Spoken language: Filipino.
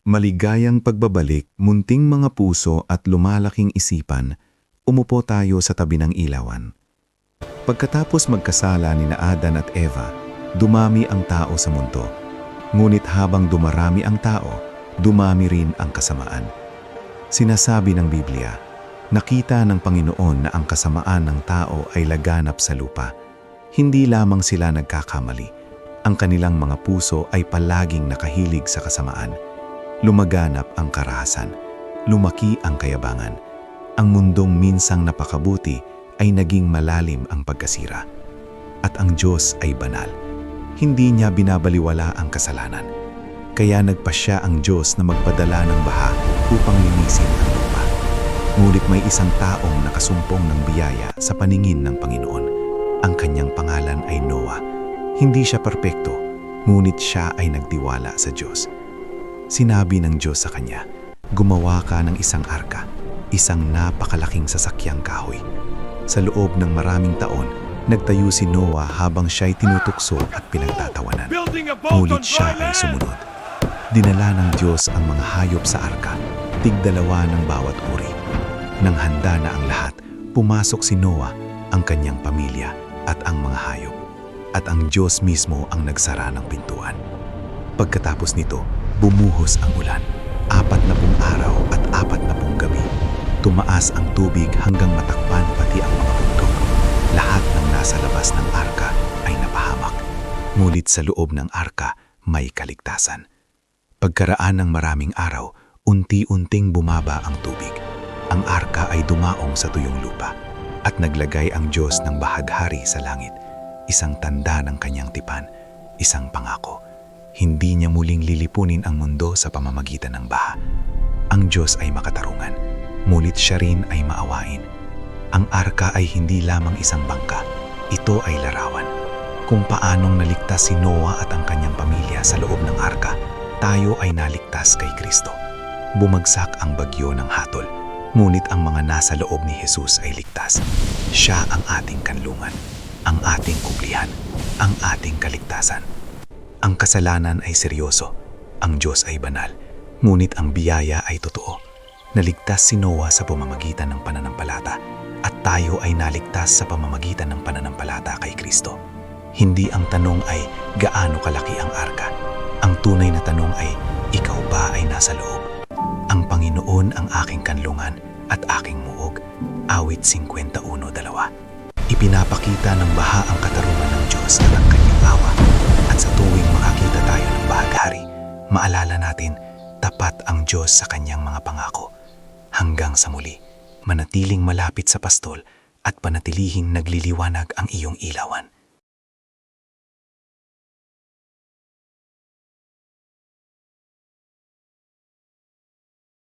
Maligayang pagbabalik, munting mga puso at lumalaking isipan, umupo tayo sa tabi ng ilawan. Pagkatapos magkasala ni Adan at Eva, dumami ang tao sa mundo. Ngunit habang dumarami ang tao, dumami rin ang kasamaan. Sinasabi ng Biblia, nakita ng Panginoon na ang kasamaan ng tao ay laganap sa lupa. Hindi lamang sila nagkakamali. Ang kanilang mga puso ay palaging nakahilig sa kasamaan. Lumaganap ang karahasan. Lumaki ang kayabangan. Ang mundong minsang napakabuti ay naging malalim ang pagkasira. At ang Diyos ay banal. Hindi niya binabaliwala ang kasalanan. Kaya nagpasya ang Diyos na magpadala ng baha upang linisin ang lupa. Ngunit may isang taong nakasumpong ng biyaya sa paningin ng Panginoon. Ang kanyang pangalan ay Noah. Hindi siya perpekto, ngunit siya ay nagtiwala sa Diyos. Sinabi ng Diyos sa kanya, gumawa ka ng isang arka, isang napakalaking sasakyang kahoy. Sa loob ng maraming taon, nagtayo si Noah habang siya'y tinutukso at pinagtatawanan. Ngunit siya ay sumunod. Dinala ng Diyos ang mga hayop sa arka, tigdalawa ng bawat uri. Nang handa na ang lahat, pumasok si Noah, ang kanyang pamilya at ang mga hayop. At ang Diyos mismo ang nagsara ng pintuan. Pagkatapos nito, bumuhos ang ulan, 40 araw at 40 gabi. Tumaas ang tubig hanggang matakpan pati ang mga bundok. Lahat ng nasa labas ng arka ay napahamak. Ngunit sa loob ng arka may kaligtasan. Pagkaraan ng maraming araw, unti-unting bumaba ang tubig. Ang arka ay dumaong sa tuyong lupa at naglagay ang Diyos ng bahaghari sa langit. Isang tanda ng kanyang tipan, isang pangako. Hindi niya muling lilipunin ang mundo sa pamamagitan ng baha. Ang Diyos ay makatarungan, ngunit siya rin ay maawain. Ang arka ay hindi lamang isang bangka, ito ay larawan. Kung paanong naligtas si Noah at ang kanyang pamilya sa loob ng arka, tayo ay naligtas kay Kristo. Bumagsak ang bagyo ng hatol, ngunit ang mga nasa loob ni Jesus ay ligtas. Siya ang ating kanlungan, ang ating kublihan, ang ating kaligtasan. Ang kasalanan ay seryoso, ang Diyos ay banal, ngunit ang biyaya ay totoo. Naligtas si Noah sa pamamagitan ng pananampalata at tayo ay naligtas sa pamamagitan ng pananampalata kay Kristo. Hindi ang tanong ay gaano kalaki ang arka. Ang tunay na tanong ay, ikaw ba ay nasa loob? Ang Panginoon ang aking kanlungan at aking muog. Awit 51:2. Ipinapakita ng baha ang katarungan ng Diyos at ang kanyang awa. At sa tuwing makakita tayo ng bahaghari, maalala natin, tapat ang Diyos sa kanyang mga pangako. Hanggang sa muli, manatiling malapit sa pastol at panatilihing nagliliwanag ang iyong ilawan.